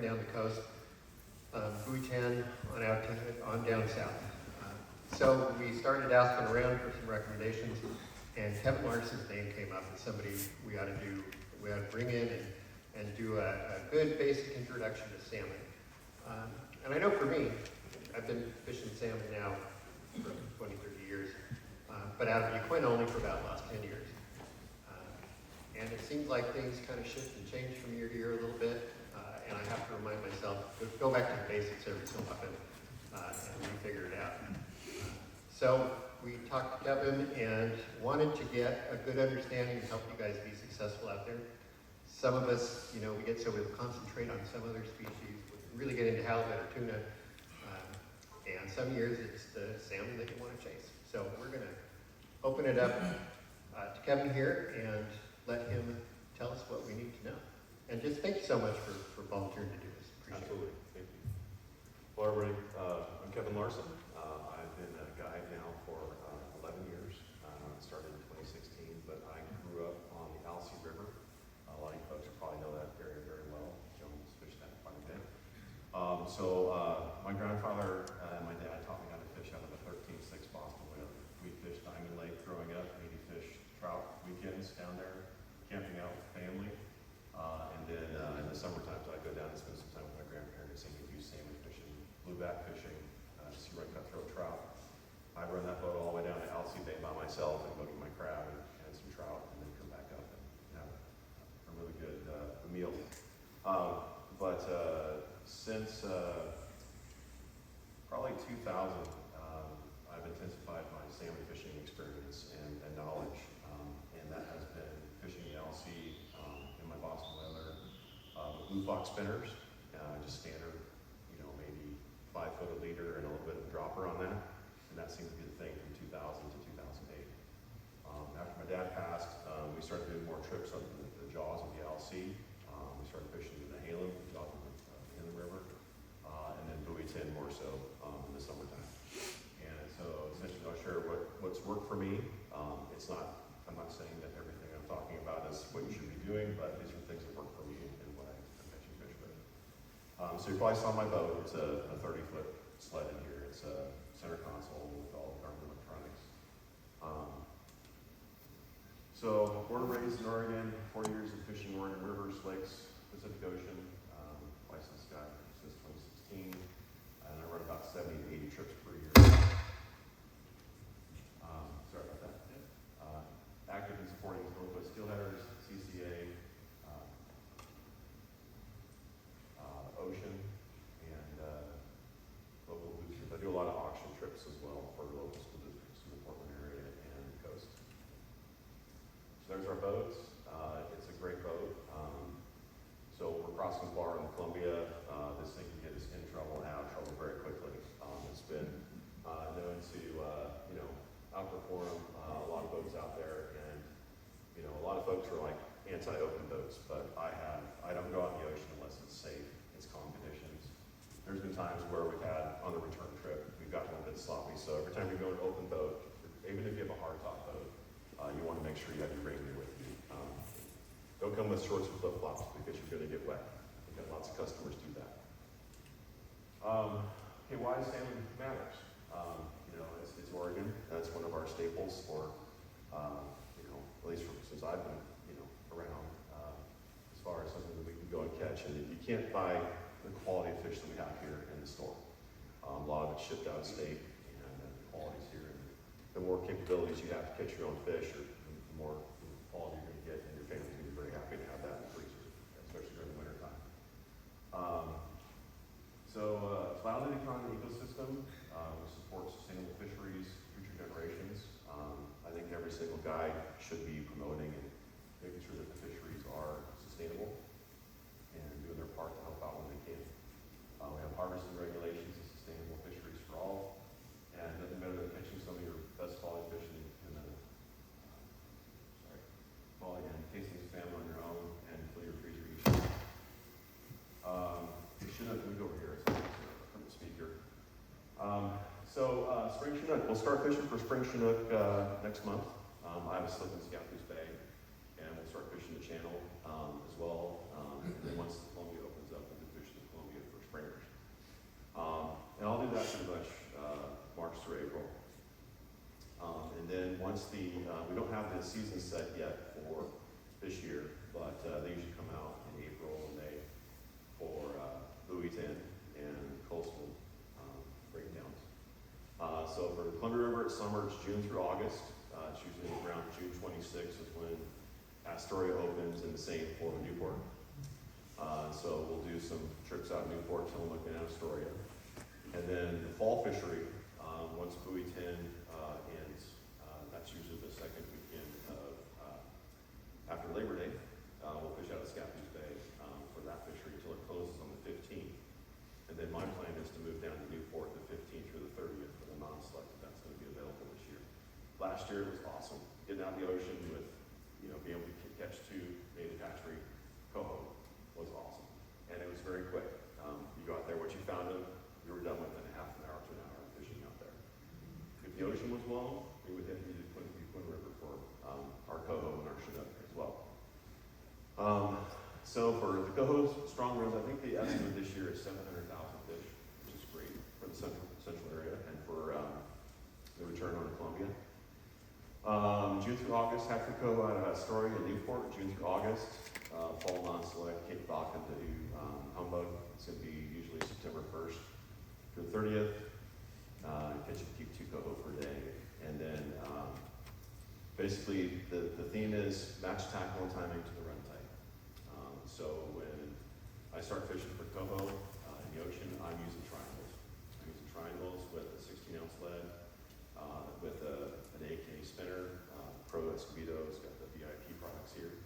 down the coast, Buoy 10 on down south. So we started asking around for some recommendations, and Kevin Larson's name came up as somebody we ought to bring in and do a good basic introduction to salmon. And I know for me, I've been fishing salmon now for 20, 30 years, but out of the Equin only for about the last 10 years. And it seems like things kind of shift and change from year to year a little bit, and I have to remind myself, go back to the basics every so often, and we figure it out. So we talked to Kevin and wanted to get a good understanding and help you guys be successful out there. Some of us, we get so we'll concentrate on some other species, we really get into halibut or tuna, and some years it's the salmon that you want to chase. So we're going to open it up to Kevin here and let him tell us what we need to know. And just thank you so much for volunteering to do this. Appreciate Absolutely. Thank you. Well, everybody, I'm Kevin Larson. I've been a guide now for 11 years. Started in 2016, but I grew up on the Alsea River. A lot of you folks probably know that area very well. Jones fished that quite a bit. My grandfather and my dad taught me how to fish out of a 13.6 Boston whaler. We fished Diamond Lake growing up. We fished trout weekends down there, camping out with family. And then in the summer times, I'd go down and spend some time with my grandparents and we'd do salmon fishing, blueback fishing, see run cutthroat trout. I'd run that boat all the way down to Alsea Bay by myself and go get my crab and some trout and then come back up and have a really good meal. Since probably 2000, I've intensified my salmon fishing experience and knowledge, and that has been fishing the Alsea in my Boston whaler with blue fox spinners, just standard, maybe 5 foot a leader and a little bit of a dropper on that, and that seemed to be the thing from 2000 to 2008. After my dad passed, we started doing more trips on the jaws of the Alsea. We started fishing in the Halem, jaws of the Halem River, and then Buoy 10 more so in the summertime. And so essentially I'll share what's worked for me. I'm not saying that everything I'm talking about is what you should be doing, but these are things that work for me and what I'm catching fish with. So you probably saw my boat. It's a 30-foot sled in here. It's a center console with all the Garmin electronics. So born and raised in Oregon, 4 years of fishing Oregon rivers, lakes, Pacific Ocean, licensed guide since 2016, and I run about 70 to 80 trips per year. Sorry about that. Active in supporting Northwest Steelheaders, CCA, Ocean, and local boosters. I do a lot of auction trips as well for local school districts in the Portland area and the coast. So there's our boat. It's a great boat. So we're crossing the bar in Columbia. This thing can get us in trouble and out of trouble very quickly. It's been known to outperform a lot of boats out there, and a lot of folks are like anti-open boats, but I don't go out in the ocean unless it's safe, it's calm conditions. There's been times where we've had on the return trip, we've gotten a little bit sloppy, so every time you go to an open boat, even if you have a hardtop boat, you want to make sure you have your rain gear with you. Don't come with shorts and flip-flops because you're going to get wet. We've got lots of customers do that. Okay, why salmon matters? It's Oregon. That's one of our staples for, at least since I've been, around, as far as something that we can go and catch. And you can't buy the quality of fish that we have here in the store. A lot of it's shipped out of state, and the quality's here. And the more capabilities you have to catch your own fish, or the more quality you're going to get, and your family's going to be very happy to have that in the freezer, especially during the winter time. Validated economy ecosystem, we support sustainable fisheries, future generations. I think every single guide should be promoting and making sure that the fisheries are sustainable and doing their part to help out when they can. We have harvesting regulations and sustainable fisheries for all, and nothing better than catching some of your best quality fish in the fall and tasting some salmon on your own and fill your freezer each day. Chinook, let me go over here. From the speaker. Spring Chinook. We'll start fishing for spring Chinook next month. I have a slip in Scappoose Bay, and we'll start fishing the channel as well. And then once Columbia opens up, we'll be fishing the Columbia. once we don't have the season set yet for this year, but they usually come out in April and May for Buoy and coastal breakdowns. So for Columbia River, it's summer, it's June through August. It's usually around June 26th is when Astoria opens, and the same for Newport. So we'll do some trips out of Newport, Tillamook, and Astoria. And then the fall fishery, once Buoy ends, that's usually the second weekend of after Labor Day. We'll fish out of Scappoose Bay for that fishery until it closes on the 15th. And then my plan is to move down to Newport the 15th through the 30th for the non-selected that's going to be available this year. Last year it was awesome. Getting out in the ocean with, being able to catch two native hatchery coho was awesome. And it was very quick. You go out there, what you found them, you were done within a half an hour to an hour of fishing out there. If the ocean was long, we would have needed Twin River for our coho and our Chinook as well. So for the coho's strong runs, I think the estimate this year is 700,000 fish, which is great for the central area and for the return on Columbia. June through August, hatchery coho out of Astoria and Newport. June through August, fall non-select, Cape Falcon to do humbug. It's going to be usually September 1st through the 30th. Catch and keep 2 coho per day. And then basically the theme is match tackle and timing to the run type. So when I start fishing for coho in the ocean, I'm using triangles. I'm using triangles with a 16-ounce lead, with an AK spinner, Pro Escobedo. It's got the VIP products here.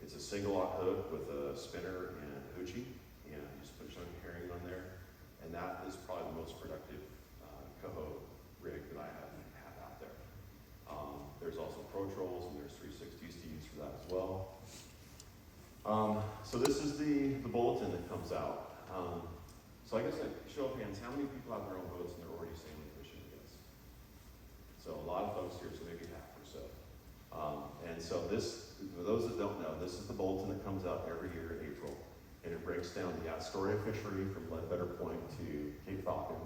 It's a single aught hook with a spinner and a hoochie, and you just put a chunk of herring on there, and that is probably the most productive coho rig that I have out there. There's also Pro Trolls, and there's 360s to use for that as well. So this is the bulletin that comes out. So I guess show of hands, how many people have their own boats and they're already salmon fishing against? So a lot of folks here, so maybe half or so. And so this, for those that don't know, this is the bulletin that comes out every year in April. And it breaks down the Astoria fishery from Ledbetter Point to Cape Falcon,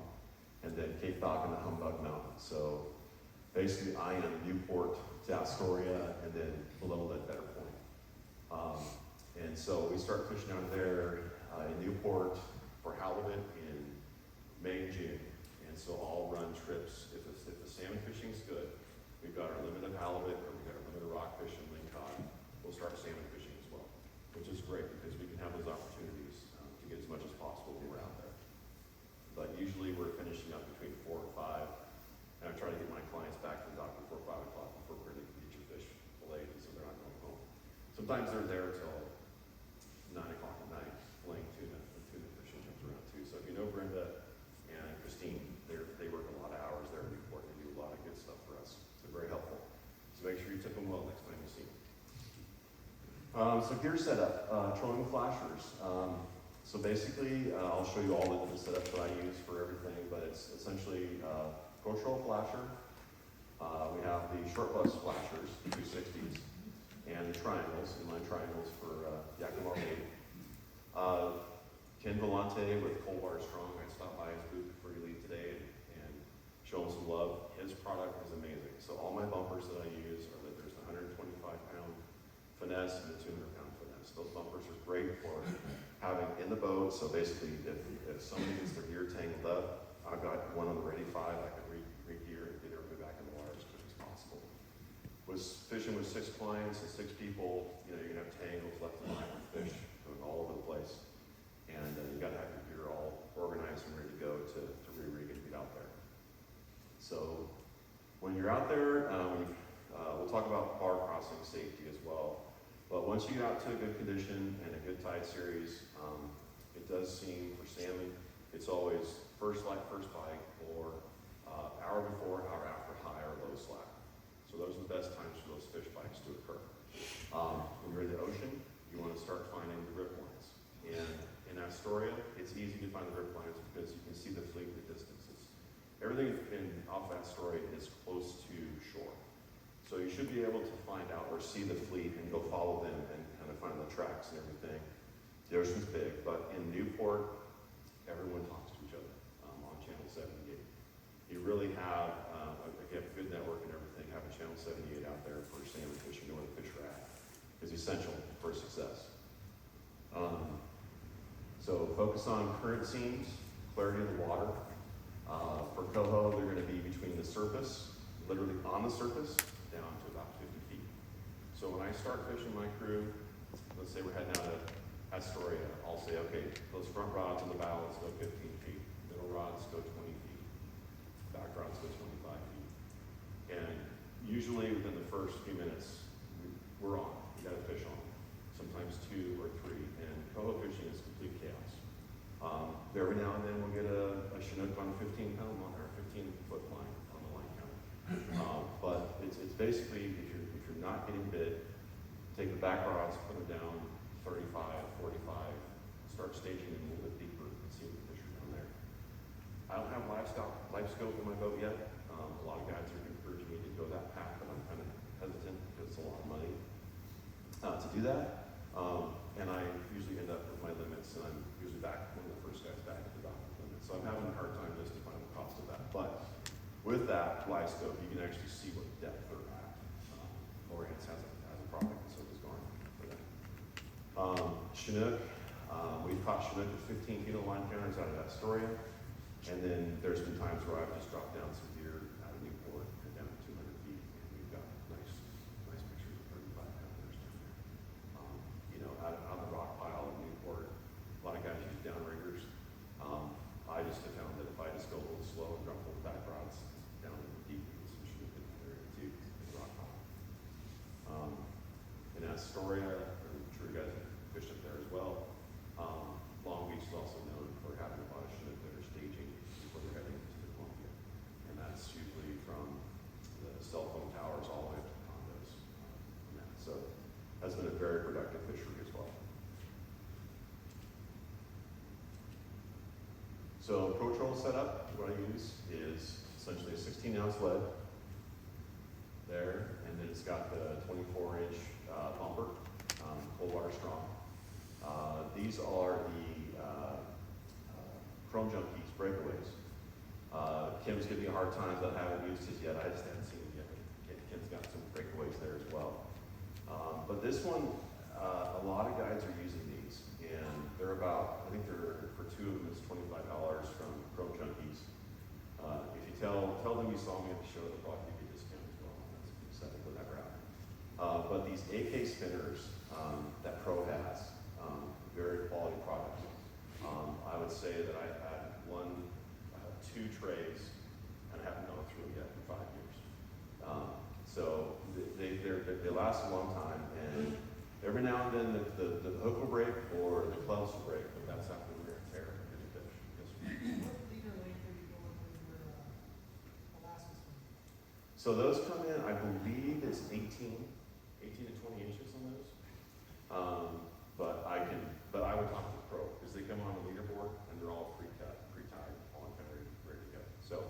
and then Cape Falcon to Humbug Mountain. So basically I am Newport to Astoria, and then below Ledbetter Point. And so we start fishing out there in Newport for halibut in May and June. And so I'll run trips. If the salmon fishing's good, we've got our limit of halibut, or we've got our limit of rockfish and lingcod, we'll start salmon fishing as well, which is great because we can have those opportunities to get as much as possible when we're out there. But usually we're finishing up between 4 and 5, and I try to get my clients back to the dock before 5 o'clock before we're ready to get your fish filleted so they're not going home. Sometimes they're there till 9 o'clock at night filleting tuna. The tuna fishing comes around too. So if you know Brenda and Christine, they work a lot of hours there in Newport. They do a lot of good stuff for us. They're very helpful. So make sure you tip them well next time you see them. So gear setup, trolling with flashers. So basically, I'll show you all the setup that I use for everything, but it's essentially Pro-Troll flasher. We have the short bus flashers, the 260s, and the triangles, inline triangles for Yakima bait. Ken Vellante with Coldwater Strong. I stopped by his booth before he leave today and show him some love. His product is amazing. So all my bumpers that I use are that there's a 125-pound finesse and a 200-pound finesse. Those bumpers are great for having in the boat. So basically, if somebody gets their gear tangled up, I've got one on the Ready 5. I can re-gear and get everybody back in the water as quick as possible. Was fishing with 6 clients and 6 people, you're gonna have tangles left and right with fish going all over the place. And you gotta have your gear all organized and ready to go to re-rig and get out there. So when you're out there, we'll talk about bar crossing safety as well. But once you get out to a good condition and a good tide series, it does seem for salmon, it's always first light, first bite, or hour before, hour after high or low slack. So those are the best times for those fish bites to occur. When you're in the ocean, you want to start finding the rip lines. And in Astoria, it's easy to find the rip lines because you can see the fleet in the distances. Everything off Astoria is close to shore. So you should be able to find out or see the fleet and go follow them and kind of find the tracks and everything. The ocean's big, but in Newport, everyone talks to each other on Channel 7 and 8. You really have, if you have a good network and everything, having Channel 7 is essential for success. So focus on current seams, clarity of the water. For coho, they're going to be between the surface, literally on the surface, down to about 50 feet. So when I start fishing my crew, let's say we're heading out of Astoria, I'll say, okay, those front rods on the bows go 15 feet, middle rods go 20 feet, back rods go 25 feet. And usually within the first few minutes, we're on, we got a fish on, sometimes 2 or 3, and coho fishing is complete chaos. Every now and then we'll get a Chinook on a 15-pound line or a 15-foot line on the line counter. But it's basically, if you're not getting bit, take the back rods, put them down 35, 45, start staging them a little bit deeper and see what the fish are down there. I don't have live scope in my boat yet. A lot of guys are encouraging me to go that path, but I'm kind of hesitant because it's a lot of money to do that. And I usually end up with my limits, and I'm usually back one of the first guys back at the dock with limits. So I'm having a hard time justifying the cost of that. But with that live scope, you can actually see what depth they're at. Lawrence has a product, and so does Garmin for that. Chinook, we've caught Chinook at 15 feet of line counters out of Astoria. And then there's been times where I've just dropped down some deer out of Newport and down to 200 feet, and we've got nice pictures of 35 pounders down there. Out of the rock pile in Newport, a lot of guys use downriggers. I just have found that if I just go a little slow and drop little back rods down in the deep, we can see Chinook in that area too, in the rock pile. In Astoria, I'm sure you guys have fished up there as well. Long Beach is also known for having a lot of Chinook that are staging before they're heading to the Columbia. And that's usually from the cell phone towers all the way up to the condos. So that's been a very productive fishery as well. So pro troll setup, what I use is essentially a 16-ounce lead there, and then it's got the 24-inch bumper, cold water strong. These are the Chrome Junkies breakaways. Kim's giving me a hard time that I haven't used his yet. I just haven't seen him yet. Kim's got some breakaways there as well. But this one, a lot of guides are using these, and they're about, I think they're, for 2 of them, it's $25 from Chrome Junkies. If you tell them you saw me at the show, they'll probably give you a discount as well. That's exciting for that route. But these AK spinners that Pro has, very quality product. I would say that I had 2 trays, and I haven't gone through them yet in 5 years. So they last a long time, and every now and then the hook will break or the clubs will break, but that's after we're in tear and a fish. Yes, What leader length are you going with your Alaska swim? so those come in, I believe it's 18 to 20 inches on those. But I would talk to the pro, because they come on the leaderboard and they're all pre-cut, pre-tied, all kind of ready to go. So,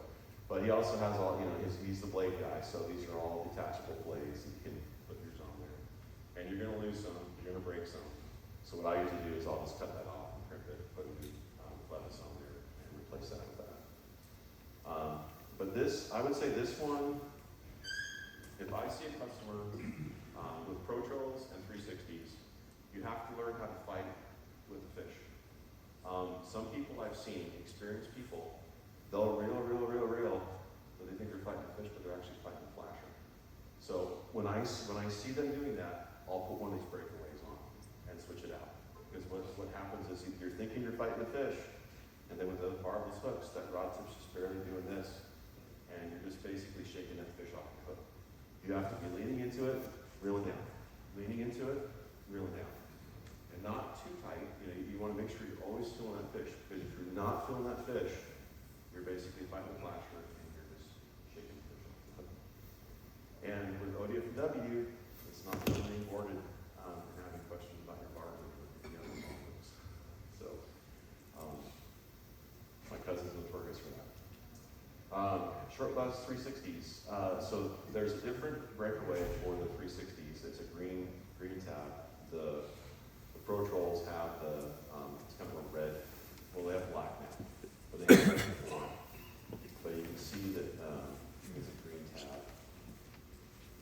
but he also has all, he's the blade guy, so these are all detachable blades, and you can put yours on there. And you're gonna lose some, you're gonna break some. So what I usually do is I'll just cut that off and crimp it, put a new clevis on there, and replace that with that. But this, I would say this one, if I see a customer with Pro Trolls and 360s, you have to learn how to fight with the fish. Some people I've seen, experienced people, they'll reel, but they think they're fighting the fish, but they're actually fighting the flasher. So when I see them doing that, I'll put one of these breakaways on and switch it out. Because what happens is you're thinking you're fighting the fish, and then with those barbless hooks, that rod tip's just barely doing this, and you're just basically shaking that fish off the hook. You have to be leaning into it, reeling down. Leaning into it, reeling down. And not too tight. You want to make sure you're always feeling that fish, because if you're not feeling that fish, you're basically fighting the flasher and you're just shaking the fish off the hook. And with ODFW, it's not really boarded and having questions about your bar or the other hooks. So my cousin's notorious for that. Short bus 360s. So there's a different breakaway for the 360s. It's a green tab. The Pro Trolls have it's kind of a red, well, they have black now, but they have red. But you can see that it's a green tab.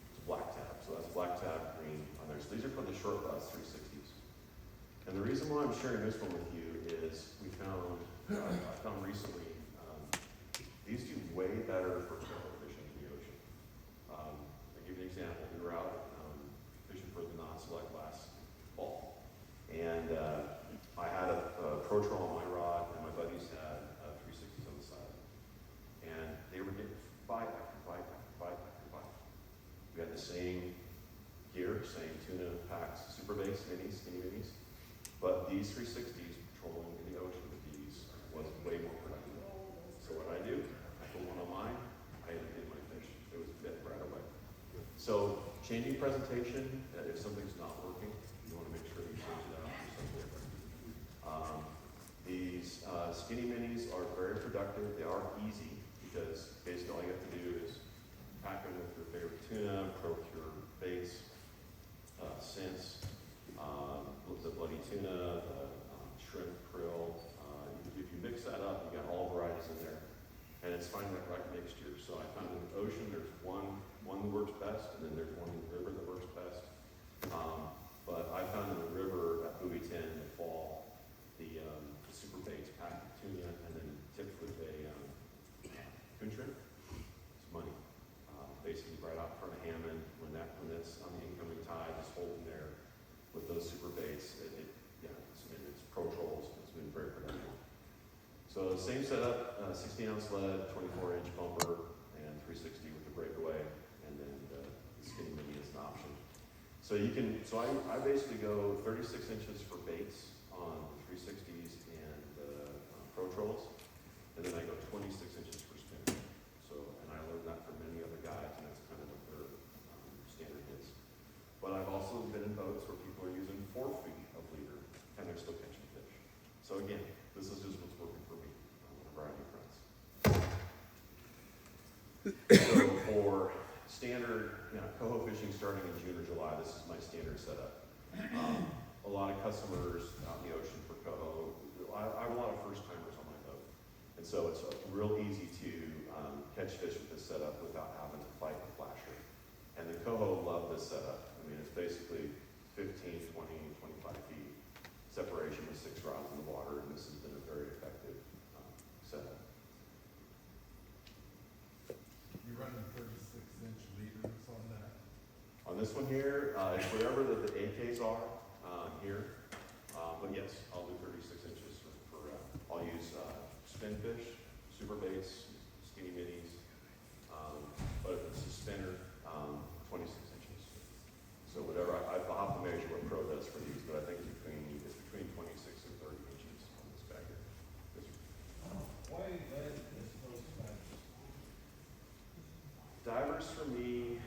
It's a black tab, so that's black tab, green on there. So these are for the short reason why I'm sharing this one with you is I found recently, these do way better for coho fishing in the ocean. I'll give you an example. We were out fishing for the non-select last fall, and I had a pro troll on my rod, and my buddies had 360s on the side, and they were getting bite after bite after bite after bite. We had the same gear, same tuna packs, super base minis, skinny minis, but these 360s patrolling in the ocean with these was way more productive. So what I do, I put one on mine, I didn't get my fish. It was dead right away. So changing presentation, if something's not working, you want to make sure you change it out for something different. These skinny minis are very productive. They are easy because basically all you have to do is pack them with your favorite tuna, procure baits, scents, the bloody tuna, shrimp, krill. If you mix that up, you got all varieties in there, and it's finding that right mixture. So I found in the ocean there's one that works best, and then there's one in the river that works best. But I found in the river at Buoy 10 in the fall, the super baits packed with tuna and then tipped with a coon shrimp. It's money. Basically right out in front of Hammond, when it's on the incoming tide, just holding there with those super baits, it's pro trolls. It's been very productive. So same setup, 16-ounce lead, 24-inch bumper, and 360 with the breakaway, and then the skinny mini is an option. So I basically go 36 inches for baits on the 360s and pro trolls, and then I go 26 inches for spinning. And I learned that from many other guys, and that's kind of what their standard is. But I've also been in boats where people are using 4 feet of leader, and they're still catching fish. So again, this is just what's working for me whenever I do friends. So for standard coho fishing starting in June or July, this is my standard setup. A lot of customers out in the ocean for coho, I have a lot of first timers on my boat. And so it's real easy to catch fish with this setup without having to fight the flasher. And the coho love this setup. I mean, it's basically 15, 20, 25 feet separation with 6 rods in the water, and this has been a very effective setup. You're running 36-inch leaders on that? On this one here, it's whatever the AKs are here. But yes, I'll do 36 inches for I'll use spin fish, super baits, skinny minis, but if it's a spinner, 26 inches. So whatever, I'll have to measure what Pro does for these, but I think it's between 26 and 30 inches on this bag here. Why lead is so special? Divers for me,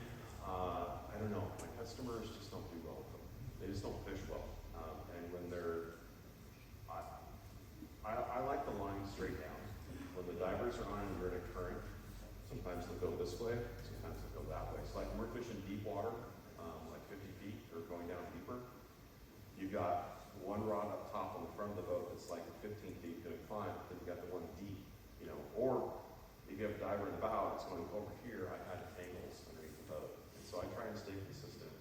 I don't know, my customers just don't do well with them. They just don't fish well. And when they're, I like the line straight down. When the divers are on and you're in a current, sometimes they'll go this way, sometimes they'll go that way. So like when we're fishing deep water, like 50 feet or going down deeper, you've got one rod up top on the front of the boat that's like 15 feet going to climb, then you've got the one deep, or if you have a diver in the bow that's going over here, I've had tangles underneath the boat. And so I try and stay consistent.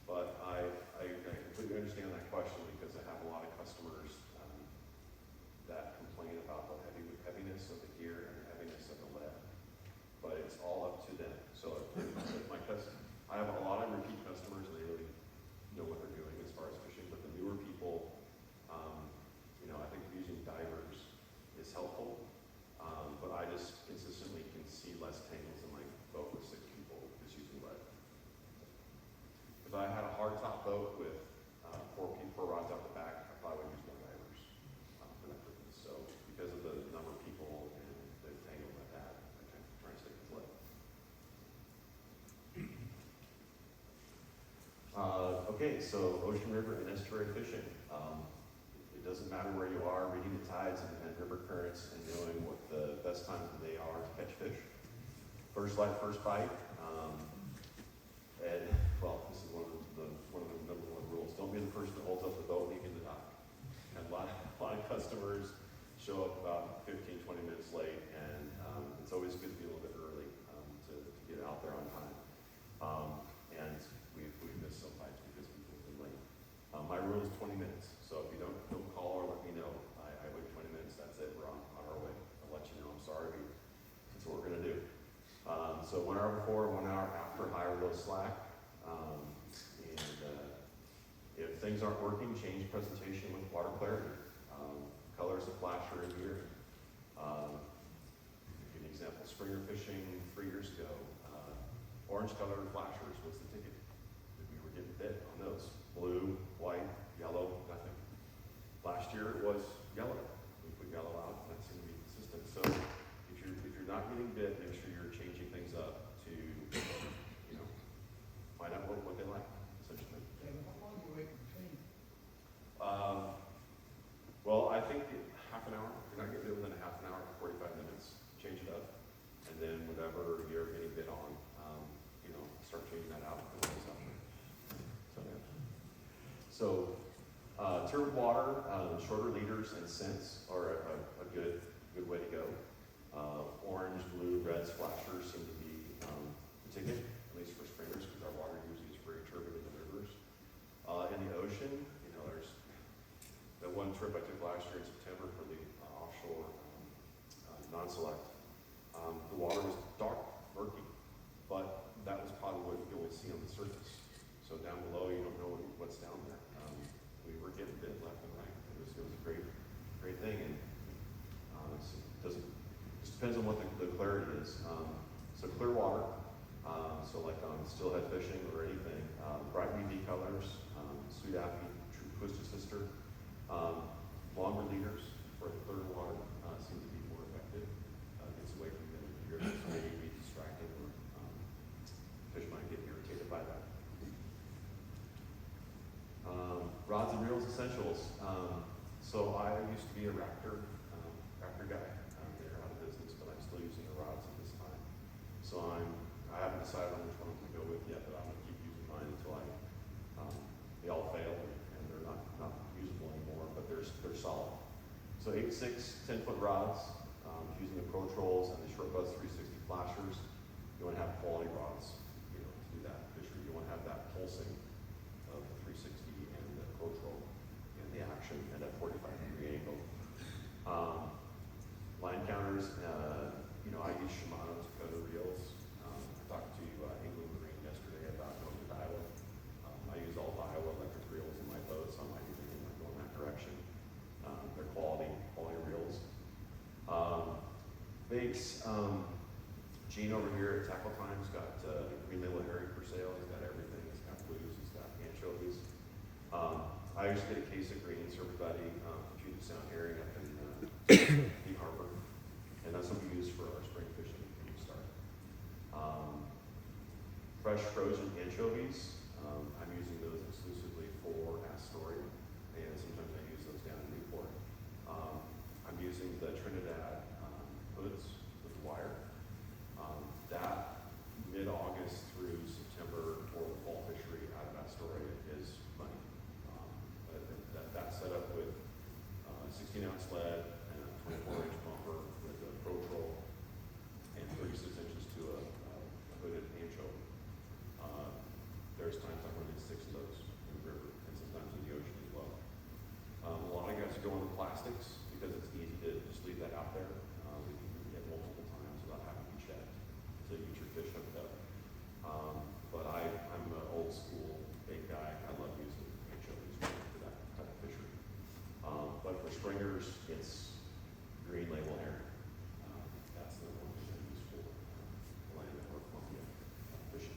But I completely understand that question because I have a lot of customers that complain about the heaviness of the gear and the heaviness of the lead. But it's all up to them. So I have a lot of repeat customers, and they really know what they're doing as far as fishing. But the newer people, I think using divers is helpful. But I just consistently can see less tangles in my boat with 6 people just using lead. If I had a hard top boat with 4 rods out the back, I probably would use more divers for that purpose. So because of the number of people and the tangles I've had, I try to stick with lead. Okay, so ocean, river, and estuary fishing. It doesn't matter where you are, reading the tides and river currents and knowing what the best times of the day are to catch fish. First light, first bite. This is one of the number 1 rules. Don't be the person that holds up the boat leaving the dock. And a lot of customers show up about 15, 20 minutes late, and it's always good to be a little bit early to get out there on time. And we've missed some bites because people have been late. My rule is 20 minutes. before, 1 hour after high or low slack. If things aren't working, change presentation with water clarity. Colors of flasher in here. Give you an example, springer fishing 3 years ago. Orange color flashers, what's the ticket? We were getting bit on those. Blue, white, yellow, nothing. Last year it was yellow. We put yellow out, and that seemed to be consistent. So if you're not getting bit, make sure you're changing things up to, find out what they like, essentially. Kevin, how long do you wait between? Well, I think half an hour. If you're not getting bit within a half an hour, 45 minutes, change it up. And then whatever you're getting bit on, start changing that out. So turbid water, shorter leaders and scents are a good way to go. Orange, blue, red splashers seem to be the ticket, at least for springers, because our water usually is very turbid in the rivers. In the ocean, there's that one trip I took last year in September for the offshore non-select. The water was dark, murky, but that was probably what you only see on the surface. So down below, you don't know what's down there. We were getting bit left and right. It was a great thing, and it just depends on what the clarity is. So clear water, so like on steelhead fishing or anything, bright UV colors, Sudapi, true twisted sister, longer leaders for the clear water seem to be more effective. Gets away from the rivers, so maybe be distracted or fish might get irritated by that. Rods and reels essentials. So I used to be a raptor guy. They're out of business, but I'm still using the rods at this time. So I haven't decided on which one to go with yet, but I'm going to keep using mine until they all fail and they're not usable anymore. But they're solid. So 8.6, 10-foot rods using the Pro Trolls and the Short Buzz 360 flashers. You want to have quality rods, to do that fishery. You want to have that pulsing of the 360 and the Pro Troll and the action at that 45-degree angle. Line counters, I use Shimano's Coho reels. I talked to England Marine yesterday about going to Iowa. I use all the Iowa electric reels in my boat, so I might be thinking about going that direction. They're quality reels. Baits, Gene over here at Tackle Time's got green label herring for sale. He's got everything. He's got blues, he's got anchovies. I used to get a case of greens for everybody, Puget Sound herring up in the harbor. And that's what we use for our spring fishing when we start. Fresh frozen anchovies, I'm using those exclusively for Astoria, and sometimes I use those down in Newport. I'm using the Trinidad hoods with the wire. That mid-August through September for the fall fishery out of Astoria is money. That set up with 16-ounce lead and a 24-inch bumper with a Pro Troll and 36 inches to a hooded anchovy. There's times I'm running 6 of those in the river and sometimes in the ocean as well. A lot of guys go into plastics because it's easy to just leave that out there. You can get multiple times without having to be checked to get your fish hooked up. But I'm an old school bait guy. I love using anchovies for that type of fishery. But for springers, it's green label herring. That's the one thing I use for land or Columbia fishing.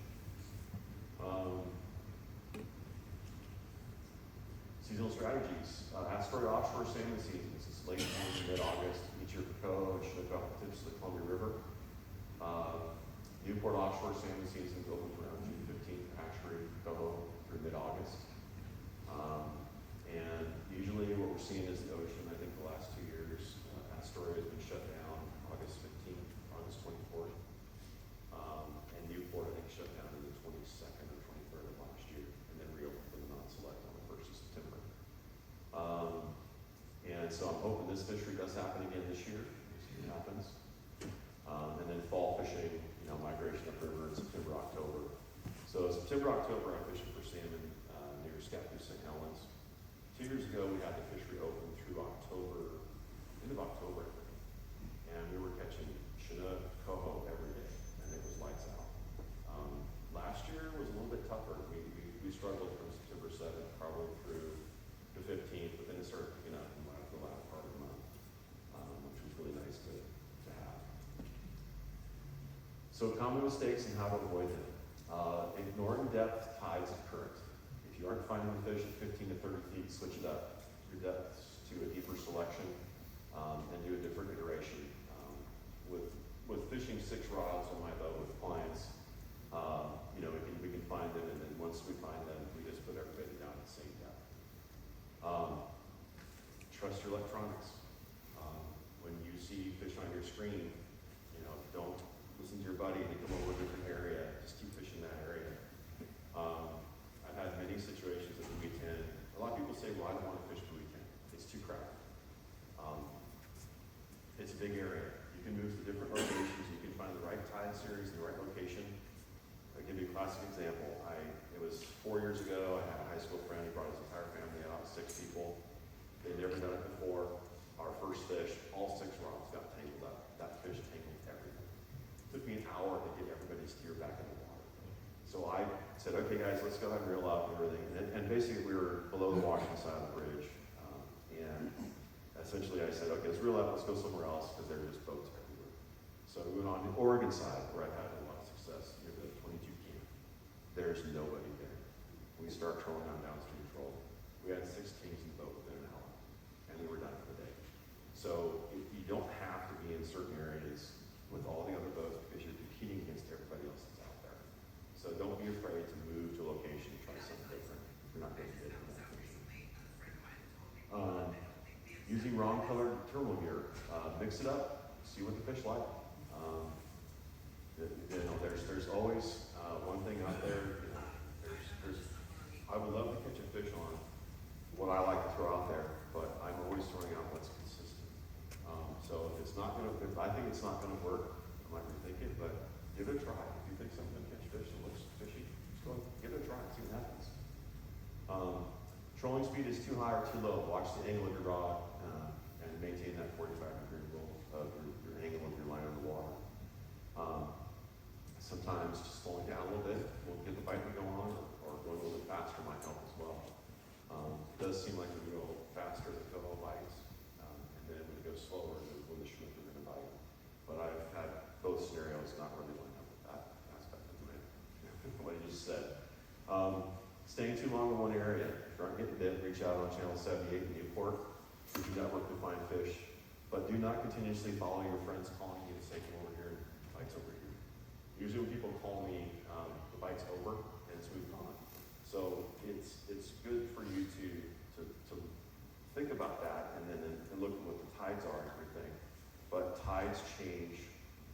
Seasonal strategies. Astoria offshore salmon seasons. It's late June to mid-August. Each year for Coho and Chinook off the tips of the Columbia River. Newport offshore salmon season opens around June 15th, hatchery, Coho through mid-August. And usually what we're seeing is the ocean. I think the last 2 years, Astoria has been shut down August 15th, August 24th. And Newport, I think, shut down on the 22nd or 23rd of last year, and then reopened for the non-select on the 1st of September. And so I'm hoping this fishery does happen again this year. We'll see what happens. And then fall fishing, migration upriver in September, October. So September, October, I'm fishing for salmon near Scappoose St. Helens. 2 years ago, we had the fishery open through October, end of October, I think. And we were catching Chinook, Coho every day, and it was lights out. So common mistakes and how to avoid them. Ignoring depth, tides, and current. If you aren't finding the fish at 15 to 30 feet, switch it up. Your depths to a deeper selection and do a different iteration. With fishing 6 rods on my boat with clients, we can find them, and then once we find them, we just put everybody down at the same depth. Trust your electronics. When you see fish on your screen, don't listen to your buddy and come over to a different area. Just keep fishing that area. I've had many situations at the weekend. A lot of people say, well, I don't want to fish the weekend. It's too crowded. It's a big area. You can move to different locations. You can find the right tide series, the right location. I'll give you a classic example. It was 4 years ago. I had a high school friend. He brought his entire family out, 6 people. They'd never done it before. Our first fish, all 6 rods got tangled up. That fish tangled everything. It took me an hour to get everybody's steer back in the water. So I said, okay guys, let's go ahead and reel up and everything. And basically we were below the washing side of the bridge. And essentially I said, okay, let's reel up, let's go somewhere else because there were just boats everywhere. So we went on the Oregon side where I've had a lot of success near the 22 camp. There's nobody there. We start trolling on downstream troll. We had 6 teams in the boat within an hour. And we were done for the day. So you don't have to be in certain areas with all the other boats because you're competing against everybody else that's out there. So don't be afraid to move to a location and try something different. You're not going to get it. Using wrong colored terminal gear. Mix it up, see what the fish like. There's always one thing out there. I would love to catch a fish on what I like to throw out there, but I'm always throwing out what's consistent. So if I think it's not gonna work, I might rethink it, but give it a try. If you think something's gonna catch fish and looks fishy, just go give it a try and see what happens. Trolling speed is too high or too low. Watch the angle of your rod and maintain that 45-degree rule of your angle of your line on the water. Sometimes just slowing down a little bit will get the bite to go on, or going a little bit faster might help as well. It does seem like when you go faster, the coho bites, and then when it goes slower, when the Chinook are going to bite. But I've had both scenarios not really line up with that aspect of what you just said. Staying too long in one area. If you aren't getting bit, reach out on channel 78 in Newport. We do network to find fish, but do not continuously follow your friends calling you to say, come over here and bite's over here. Usually when people call me, the bite's over and it's moved on. So it's good for you to think about that and then look at what the tides are and everything. But tides change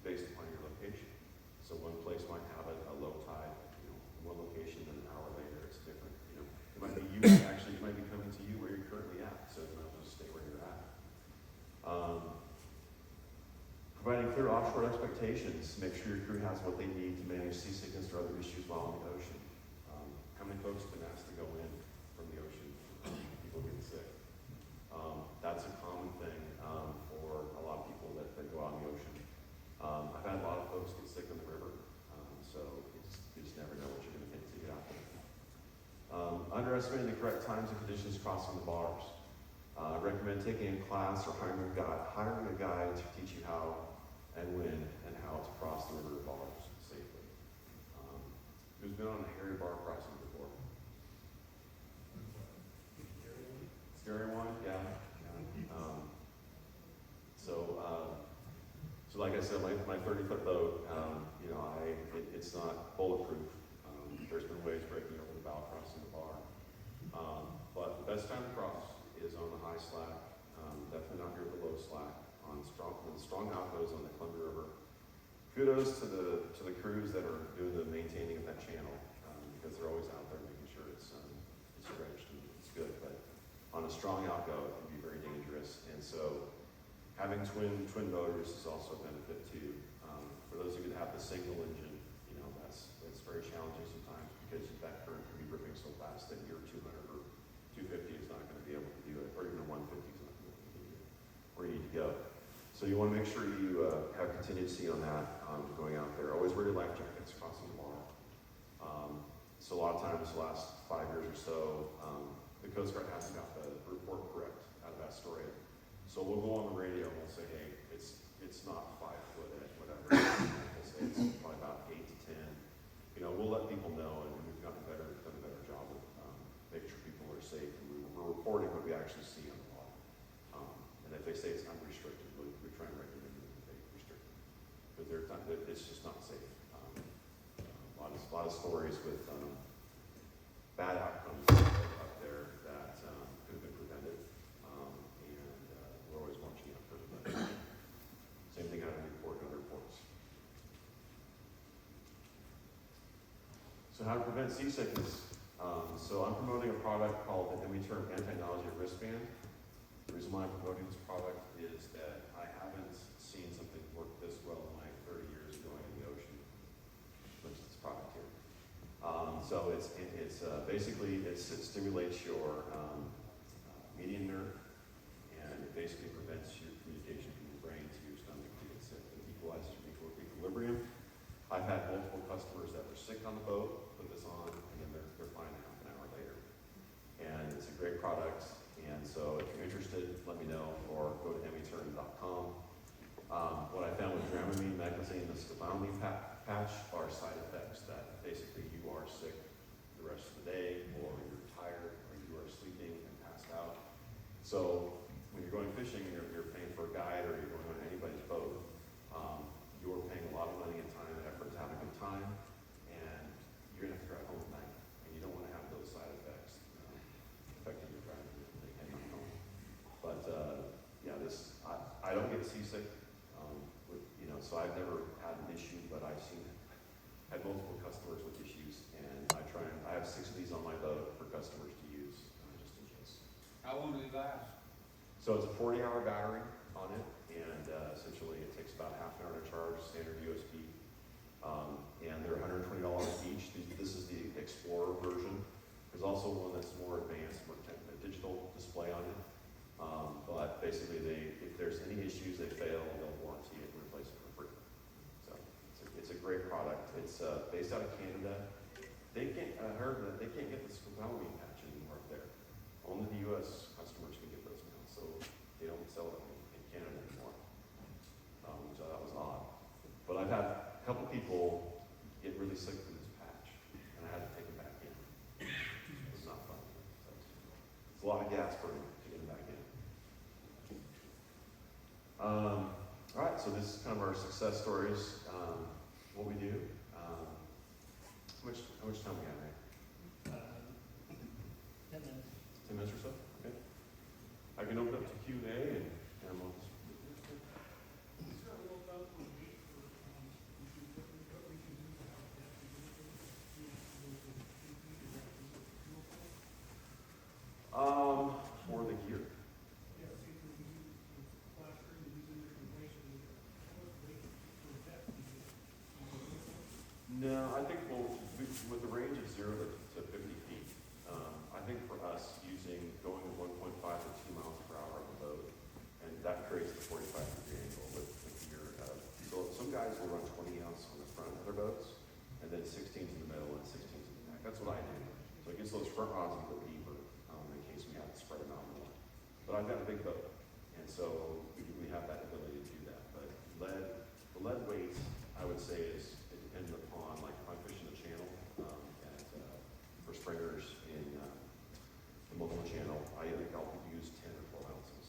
based upon your location. So one place might have a low tide, one location, then an hour later it's different. It might be it might be coming to you where you're currently at. So you might as well stay where you're at. Providing clear offshore expectations. Make sure your crew has what they need to manage seasickness or other issues while in the ocean. How many folks have been asked to go in from the ocean? People get sick. That's a common thing for a lot of people that go out in the ocean. I've had a lot of folks get sick in the river, so you just never know what you're going to take to get out there. Underestimating the correct times and conditions crossing the bars. I recommend taking a class or hiring a guide to teach you how and when and how to cross the river bars safely. Who's been on a hairy bar crossing before? Scary one? Yeah. So like I said, my 30-foot boat, it's not bulletproof. There's been waves breaking over the bow crossing the bar. But the best time to cross is on the high slack, definitely not here at the low slack. When the strong out goes on the Columbia River. Kudos to the crews that are doing the maintaining of that channel, because they're always out there making sure it's dredged and it's good. But on a strong outgo, it can be very dangerous. And so having twin motors is also a benefit too. For those of you that have the single engine, that's very challenging sometimes because that current can be ripping so fast that your 200 or 250 is not going to be able to do it, or even a 150 is not going to be able to do it where you need to go. So you want to make sure you have contingency on that going out there. Always wear your life jackets crossing the bar. So a lot of times, the last 5 years or so, the Coast Guard hasn't got the report correct out of Astoria. So we'll go on the radio and we'll say, hey, it's not 5 foot at whatever. We'll say it's probably we'll let people know, and we've done a better job of making sure people are safe. And we're reporting what we actually see on the water. And if they say it's unrestricted, we try and recommend that they restrict it, because it's just not safe. A lot of stories with bad outcomes up there that could have been prevented, and we're always watching out for the same thing out of report and other reports. So how to prevent seasickness? So I'm promoting a product called the term anti-nausea wristband. The reason why I'm promoting this product is that I haven't seen something work this well in my 30 years going in the ocean, which is this product here. So it's basically it stimulates your median nerve, and it basically prevents your communication from your brain to your stomach to get sick and equalizes your equilibrium. I've had multiple customers that were sick on the boat, put this on, and then they're fine half an hour later. And it's a great product. And so if you're interested, let me know, or go to emmyturn.com. What I found with Dramamine, Magazine, and the scopolamine patch are side effects that basically you are sick the rest of the day, or you're tired, or you are sleeping and passed out. So when you're going fishing, you're paying for a guide, or you're going on anybody's boat, you're paying a lot of money and time and effort to have a good time, and you're going to have to drive home at night, and you don't want to have those side effects affecting your driving and not home. But yeah, I don't get seasick, so I've never had an issue, but I've had multiple customers with issues, and I have 6 of these on my boat for customers to use, just in case. How long do they last? So it's a 40-hour battery on it, and essentially it takes about half an hour to charge, standard USB, and they're $120 each. This is the Explorer version. There's also one that's more advanced, more digital display on it. But basically, if there's any issues, they fail, they'll warranty it and replace it for free. So it's a great product. It's based out of Canada. I heard that they can't get the scopolamine patch anymore up there. Only the U.S. customers can get those now, so they don't sell it in Canada anymore, which I thought was odd. But I've had a couple people get really sick from this patch, and I had to take it back in. It's not fun. So it's a lot of gas burning to get it back in. All right, so this is kind of our success stories. What we do. How much time we have, Ray? 10 minutes. 10 minutes or so? Okay. I can open up to Q&A and we'll just... Is there a little about the weight for, what we can do to help that? For the gear. Yeah, see if we can use plaster and use in different places. How much weight for depth do you get? No, I think with the range of 0 to 50 feet, I think for us going with 1.5 to 2 miles per hour on the boat, and that creates the 45-degree angle with gear. So some guys will run 20 ounce on the front of their boats, and then 16s in the middle and 16s in the back. That's what I do. So it gets those front rods a little deeper in case we have to spread them out more. But I've got a big boat, and so we have that ability to do that. But the lead weight, I would say, it depends upon, like if I'm fishing the channel for springers in the Multnomah Channel, I think I'll use 10 or 12 ounces.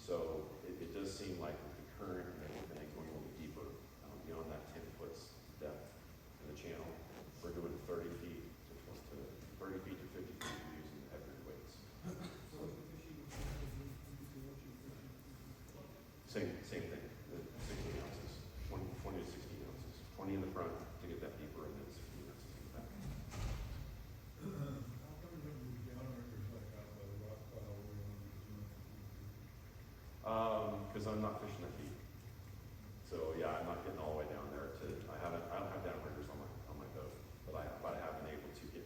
So it does seem like with the current and everything going a little bit deeper, beyond that 10 foot depth in the channel, we're doing 30 feet to 50 feet, we're using heavier weights. So the fishing, Same thing, the 16 ounces, 20 to 16 ounces, 20 in the front to get that deeper, and then 16 ounces in the back. How come you don't use downriggers like out by the rock pile where you want to do it? Because I'm not fishing that deep. So yeah, I'm not getting all the way down there I don't have downriggers on my boat, but I have been able to get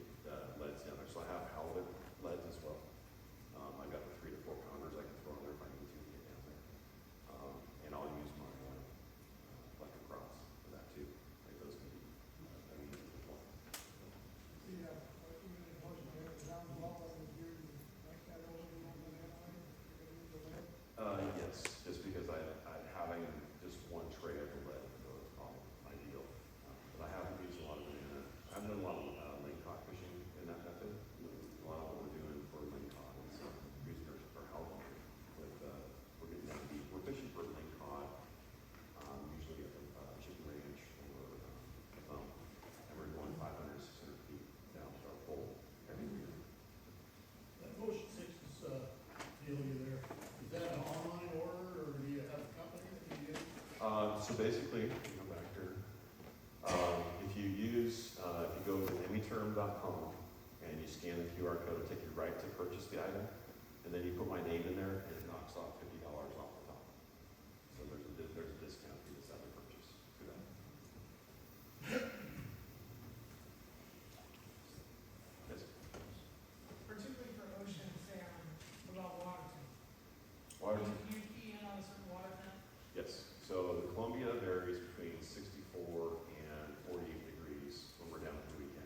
leads down there. So I have halibut leads as well. I've got the 3 to 4 pounders I can throw in there if I need to get down there. And I'll use my electric rods for that too. Like those can be immediate as well. see, even in horse, you have down the wall and gear, like that over and over that way, the lead. Yes, just because having just one tray of the lead is probably ideal. So basically, if you go back here, if you go to emiterm.com and you scan the QR code, it'll take you right to purchase the item, and then you put my name in there, and it knocks off $50 off the top. So there's a discount if you decide to purchase through that. Yes. Particularly for ocean salmon, about water temp. Water. Can you key in on a certain water temp? Yes. So the Columbia varies between 64 and 48 degrees when we're down for the weekend.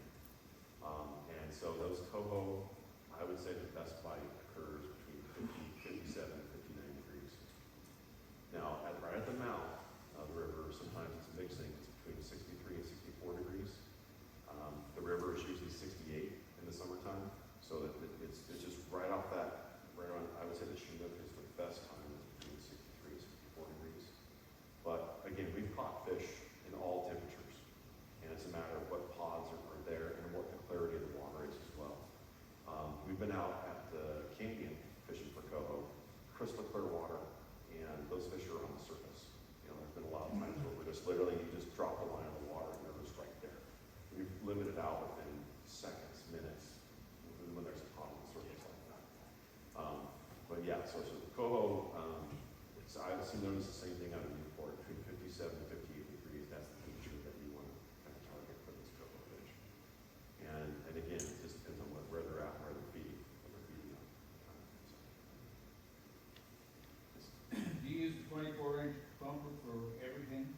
And so those coho, I would say the best bite occurs between 50, 57, 59 degrees. Now, right at the mouth of the river, sometimes it's mixing, it's between 63 and 64 degrees. The river is usually 68 in the summertime, so that it's just right off that, right on, I would say the Chinook is the best time, is between 63 and 64 degrees. But again, we've caught fish in all temperatures, and it's a matter of what pods are there and what the clarity of the water is as well. We've been out at the canyon fishing for coho, crystal clear water, and those fish are on the surface. You know, there's been a lot of times where we're just literally, you just drop the line on the water and they're just right there. We've limited out within seconds, minutes, when there's a pod on the surface like that. But yeah, so the coho, I've seen notice the same thing out of Newport, between 57 and 58 degrees, that's the temperature that you want to kind of target for this coho fish. And again, it just depends on where they're at, where they're feeding, what they're feeding on. Do you use the 24-inch bumper for everything?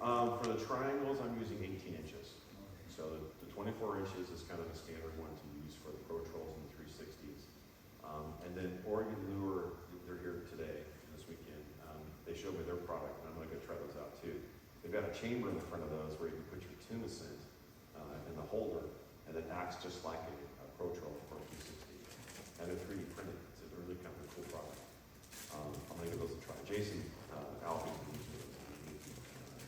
For the triangles, I'm using 18 inches. So the 24 inches is kind of the standard one to use for the Pro Trolls and the 360s. And then Oregon Lure, they're here today, this weekend. They showed me their product, and I'm going to go try those out too. They've got a chamber in the front of those where you can put your tuna scent in the holder, and it acts just like a Pro Troll for 360. And they're 3D printed. It's a really kind of a cool product. I'm going to give those a try. Jason Alfie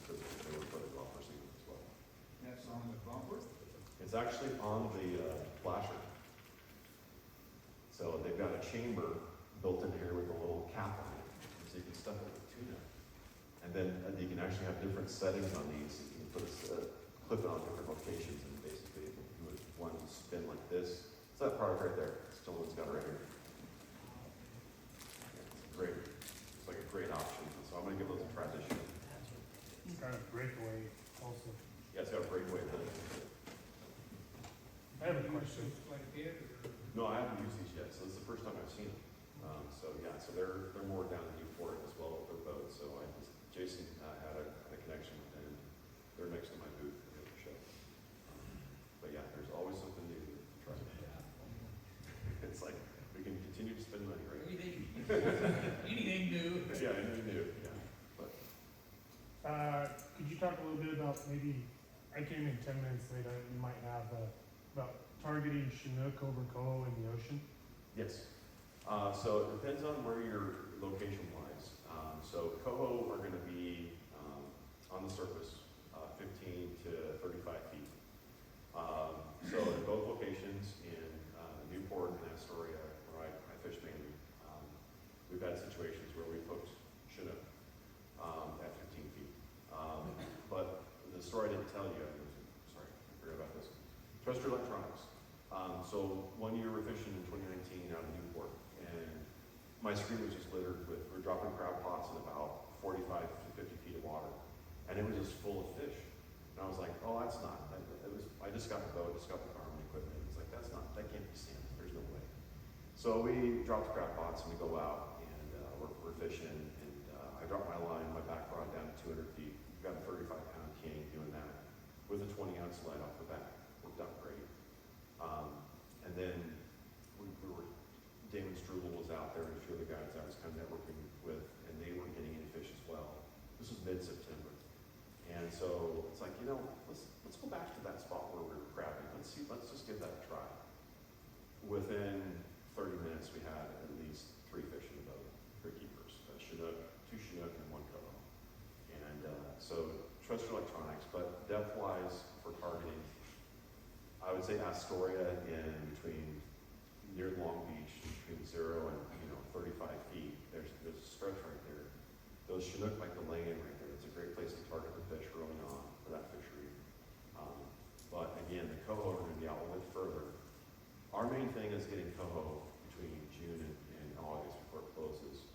says they work really well for seeing as well. That's on the bumper? It's actually on the flasher. So they've got a chamber built in here with a little cap on it, so you can stuff it with tuna. And then you can actually have different settings on these. You can put clip it on different locations, and basically you would one spin like this. It's that product right there. Stone's got it right here. Yeah, it's great. It's like a great option. So I'm going to give those a try this year. It's got a breakaway also. Yeah, it's got a breakaway. I have a question. Like it, or? No, I haven't used these yet, so this is the first time I've seen them. So they're more down in Newport as well with their boat. So Jason had a connection with them. They're next to my booth at the show. But yeah, there's always something new to try. It's like we can continue to spend money, right? Anything new. Yeah, anything new. Yeah, but Could you talk a little bit about maybe, I came in 10 minutes later, you might have about targeting Chinook over Coho in the ocean? yes. So it depends on where your location lies. So coho are going to be on the surface, 15 to 35 feet. So in both locations, in Newport and Astoria, where I fish mainly, we've had situations where we've hooked Chinook at 15 feet. But the story I didn't tell you, sorry, I forgot about this. Terrestrial electronics. So one year we're fishing in 2019 out of Newport, and my screen was just littered with, we're dropping crab pots in about 45 to 50 feet of water, and it was just full of fish. And I was like, oh, that's not, I just got the boat, just got the farming equipment. It's like, that can't be salmon, there's no way. So we drop the crab pots and we go out, and we're fishing, and I drop my line, my back rod down to 200 feet. We've got a 35-pound king doing that with a 20-ounce lead off the back. Worked out great. And then Damon Struble was out there, and a few other guys I was kind of networking with, and they weren't getting any fish as well. This was mid-September. And so it's like, let's go back to that spot where we were crabbing. Let's just give that a try. Within 30 minutes, we had at least 3 fish in the boat, 3 keepers, Chinook, 2 Chinook, and 1 coho. And so terrestrial electronics, but depth-wise for targeting, I would say Astoria in between near Long Beach, between 0 and 35 feet. There's a stretch right there. Those Chinook like to lay in right there. great place to target the fish early on for that fishery. But again, the coho are going to be out a little bit further. Our main thing is getting coho between June and August before it closes.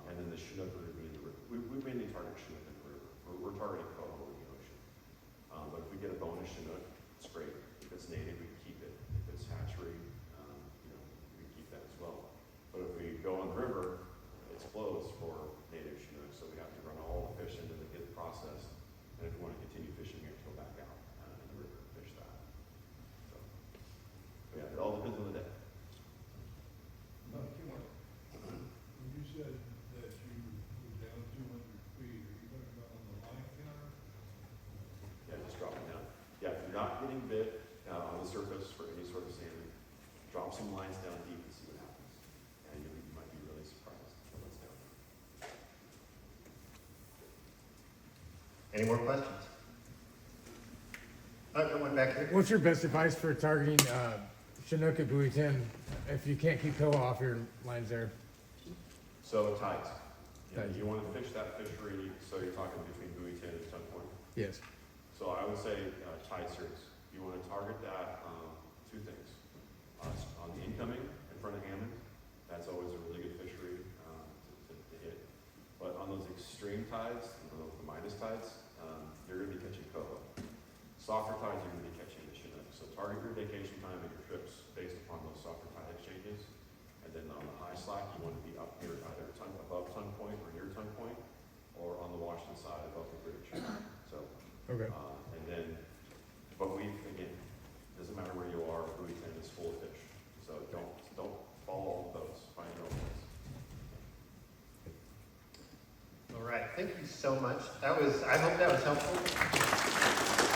And then the Chinook are going to be in the river. We mainly target Chinook in the river. We're targeting coho in the ocean. But if we get a bonus Chinook, it's great. If it's native, we can keep it. If it's hatchery, we can keep that as well. But if we go on the river, it's closed for native Chinook, so we have to run all the fish into the get processed. And if we want to continue fishing, we have to go back out in the river and fish that. So, but yeah, it all depends on the day. No, too much. When you said that you were down 200 feet, are you talking about on the line counter? Yeah, just drop it down. Yeah, if you're not getting bit on the surface for any sort of salmon, drop some lines down deep and see what happens. And you might be really surprised at what's down there. Any more questions? Got one back here. What's your best advice for targeting Chinook at Buoy 10 if you can't keep coho off your lines there? So tides. Tides. You want to fish that fishery, so you're talking between Buoy 10 and Ton Point. Yes. So I would say tide series. You want to target that two things. On the incoming in front of Hammond, that's always a really good fishery to hit. But on those extreme tides, the minus tides, you're going to be catching coho. Softer tides, you're going to be catching the Chinook. So target your vacation time and your trips based upon those softer tide exchanges. And then on the high slack, you want to be up here either above Ton Point or near Ton Point, or on the Washington side above the bridge. So, Okay. and then, but again, doesn't matter where you are, Buoy 10 is full of fish. So don't follow all of those. Find your own place. All right, thank you so much. I hope that was helpful.